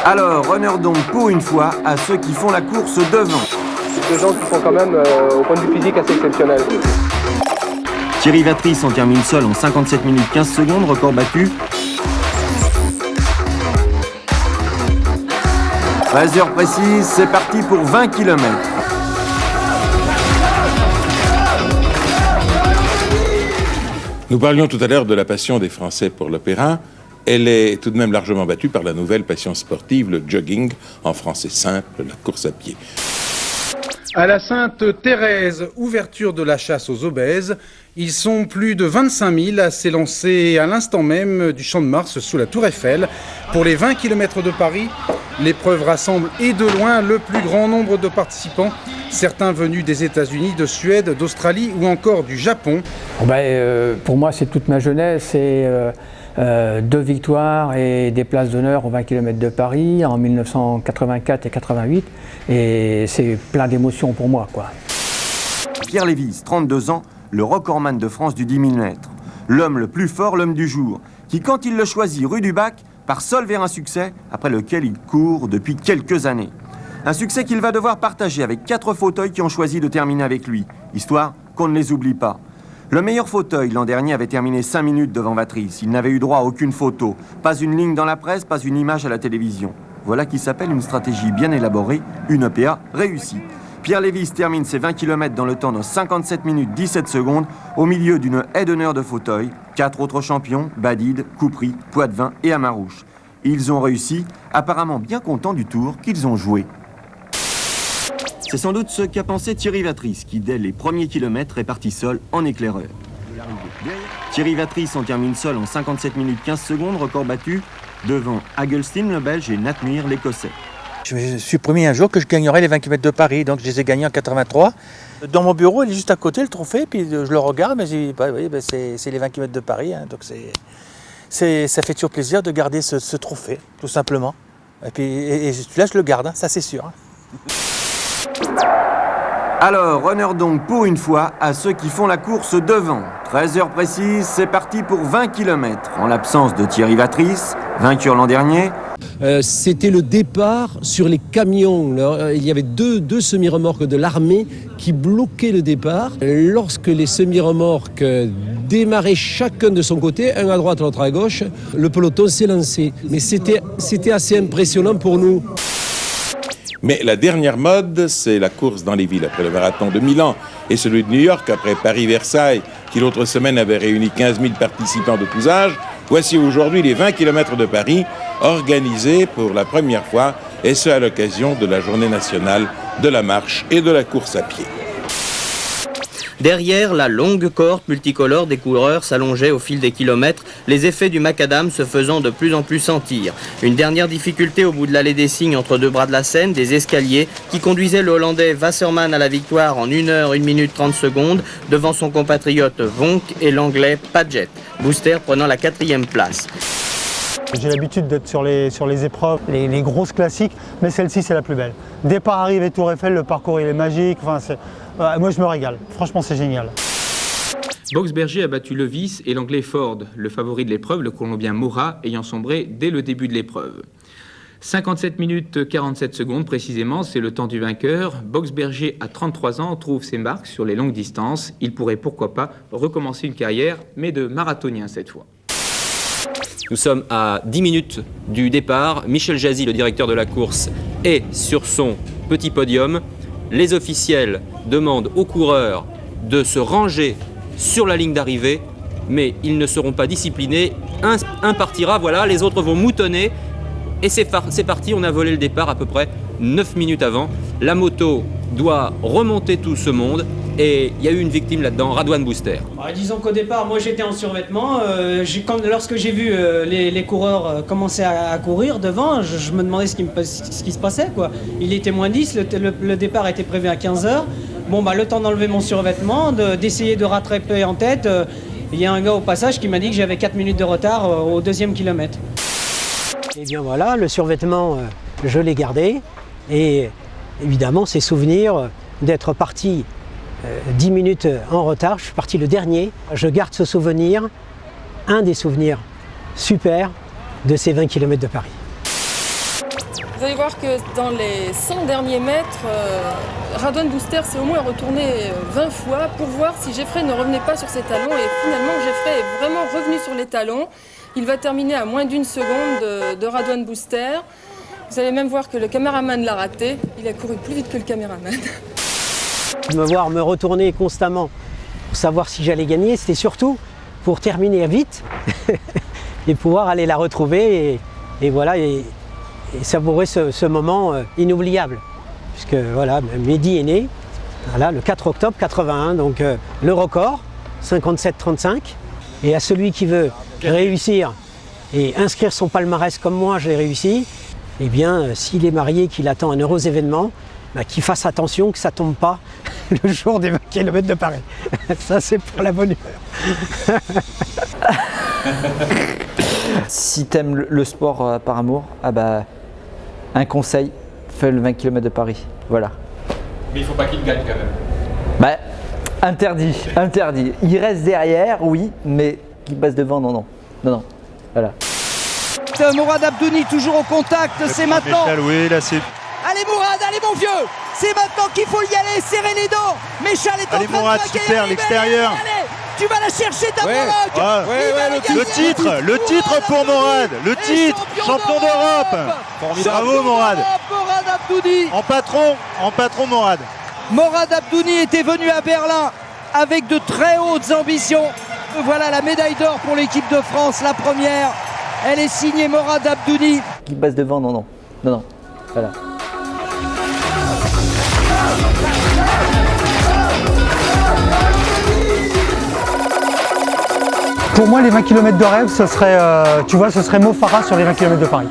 Alors, honneur donc pour une fois à ceux qui font la course devant. Des gens qui sont quand même, au point de vue physique, assez exceptionnels. Thierry Vatrice en termine seul en 57 minutes 15 secondes, record battu. 13 heures précises, c'est parti pour 20 km. Nous parlions tout à l'heure de la passion des Français pour l'opéra. Elle est tout de même largement battue par la nouvelle passion sportive, le jogging, en français simple, la course à pied. À la Sainte-Thérèse, ouverture de la chasse aux obèses, ils sont plus de 25 000 à s'élancer à l'instant même du Champ de Mars sous la Tour Eiffel. Pour les 20 km de Paris, l'épreuve rassemble et de loin le plus grand nombre de participants, certains venus des États-Unis, de Suède, d'Australie ou encore du Japon. Pour moi, c'est toute ma jeunesse. C'est 2 victoires et des places d'honneur aux 20 km de Paris en 1984 et 88. Et c'est plein d'émotions pour moi, quoi. Pierre Lévys, 32 ans, le recordman de France du 10 000 mètres. L'homme le plus fort, l'homme du jour, qui quand il le choisit rue du Bac, part seul vers un succès après lequel il court depuis quelques années. Un succès qu'il va devoir partager avec 4 fauteuils qui ont choisi de terminer avec lui, histoire qu'on ne les oublie pas. Le meilleur fauteuil l'an dernier avait terminé 5 minutes devant Vatrice. Il n'avait eu droit à aucune photo, pas une ligne dans la presse, pas une image à la télévision. Voilà qui s'appelle une stratégie bien élaborée, une OPA réussie. Pierre Lévys termine ses 20 km dans le temps de 57 minutes 17 secondes au milieu d'une haie d'honneur de fauteuils. 4 autres champions, Badide, Coupry, Poitvin et Amarouche. Ils ont réussi, apparemment bien contents du tour qu'ils ont joué. C'est sans doute ce qu'a pensé Thierry Vatrice, qui dès les premiers kilomètres est parti seul en éclaireur. Thierry Vatrice en termine seul en 57 minutes 15 secondes, record battu, devant Hagelstein le Belge et Natmuir l'Écossais. Je me suis promis un jour que je gagnerais les 20 km de Paris, donc je les ai gagnés en 83. Dans mon bureau, il est juste à côté, le trophée, puis je le regarde, mais je dis, c'est les 20 km de Paris, hein, donc ça fait toujours plaisir de garder ce trophée, tout simplement. Et puis là, je le garde, hein, ça c'est sûr. Hein. Alors, honneur donc pour une fois à ceux qui font la course devant. 13 heures précises, c'est parti pour 20 km. En l'absence de Thierry Vatrice, vainqueur l'an dernier. C'était le départ sur les camions. Alors, il y avait deux semi-remorques de l'armée qui bloquaient le départ. Lorsque les semi-remorques démarraient chacun de son côté, un à droite, l'autre à gauche, le peloton s'est lancé. Mais c'était assez impressionnant pour nous. Mais la dernière mode, c'est la course dans les villes après le marathon de Milan et celui de New York après Paris-Versailles, qui l'autre semaine avait réuni 15 000 participants de tous âges. Voici aujourd'hui les 20 km de Paris, organisés pour la première fois, et ce à l'occasion de la journée nationale de la marche et de la course à pied. Derrière, la longue cohorte multicolore des coureurs s'allongeait au fil des kilomètres, les effets du macadam se faisant de plus en plus sentir. Une dernière difficulté au bout de l'allée des Cygnes entre deux bras de la Seine, des escaliers qui conduisaient le Hollandais Wasserman à la victoire en 1 heure 1 minute 30 secondes devant son compatriote Vonk et l'Anglais Padgett, Booster prenant la 4e place. J'ai l'habitude d'être sur les épreuves, les grosses classiques, mais celle-ci c'est la plus belle. Départ, arrivée, Tour Eiffel, le parcours il est magique, moi je me régale, franchement c'est génial. Boxberger a battu Lévys et l'Anglais Ford, le favori de l'épreuve, le Colombien Moura, ayant sombré dès le début de l'épreuve. 57 minutes 47 secondes précisément, c'est le temps du vainqueur. Boxberger, à 33 ans, trouve ses marques sur les longues distances. Il pourrait pourquoi pas recommencer une carrière, mais de marathonien cette fois. Nous sommes à 10 minutes du départ. Michel Jazzy, le directeur de la course, est sur son petit podium. Les officiels demandent aux coureurs de se ranger sur la ligne d'arrivée, mais ils ne seront pas disciplinés. Un partira, voilà, les autres vont moutonner. Et c'est parti, on a volé le départ à peu près 9 minutes avant. La moto doit remonter tout ce monde. Et il y a eu une victime là-dedans, Radwan Booster. Disons qu'au départ, moi j'étais en survêtement. Lorsque j'ai vu les coureurs commencer à courir devant, je me demandais ce qui se passait, quoi. Il était moins 10, le départ était prévu à 15h. Le temps d'enlever mon survêtement, d'essayer de rattraper en tête, il y a un gars au passage qui m'a dit que j'avais 4 minutes de retard au 2e kilomètre. Et bien voilà, le survêtement, je l'ai gardé. Et évidemment, ces souvenirs d'être parti 10 minutes en retard, je suis parti le dernier. Je garde ce souvenir, un des souvenirs super de ces 20 km de Paris. Vous allez voir que dans les 100 derniers mètres, Radwan Booster s'est au moins retourné 20 fois pour voir si Jeffrey ne revenait pas sur ses talons. Et finalement, Jeffrey est vraiment revenu sur les talons. Il va terminer à moins d'1 seconde de Radwan Booster. Vous allez même voir que le caméraman l'a raté. Il a couru plus vite que le caméraman. Me voir me retourner constamment pour savoir si j'allais gagner, c'était surtout pour terminer vite et pouvoir aller la retrouver et voilà. Et savourer ce moment inoubliable. Puisque voilà, Mehdi est né voilà, le 4 octobre 81, donc le record, 57-35. Et à celui qui veut réussir et inscrire son palmarès comme moi, je l'ai réussi, eh bien, s'il est marié, qu'il attend un heureux événement, bah, qu'il fasse attention que ça ne tombe pas le jour des 20 km de Paris. Ça, c'est pour la bonne humeur. Si t'aimes le sport par amour, ah bah, un conseil, fais le 20 km de Paris, voilà. Mais il faut pas qu'il gagne quand même. Bah, interdit. Il reste derrière, oui, mais qu'il passe devant, non, voilà. Mourad Abdouni toujours au contact, c'est maintenant. Oui, là c'est... Allez Mourad, allez mon vieux, c'est maintenant qu'il faut y aller, serrer les dents. Méchal est en train Mourad, de craquer. super, l'extérieur. Allez, tu vas la chercher ta Moloch. Le titre pour Mourad, le titre, champion d'Europe. Bravo Mourad. Mourad Abdouni. En patron Mourad. Mourad Abdouni était venu à Berlin avec de très hautes ambitions. Voilà la médaille d'or pour l'équipe de France, la première. Elle est signée Mourad Abdouni. Qui passe devant, non, voilà. Pour moi, les 20 km de rêve, ce serait Mo Farah sur les 20 km de Paris.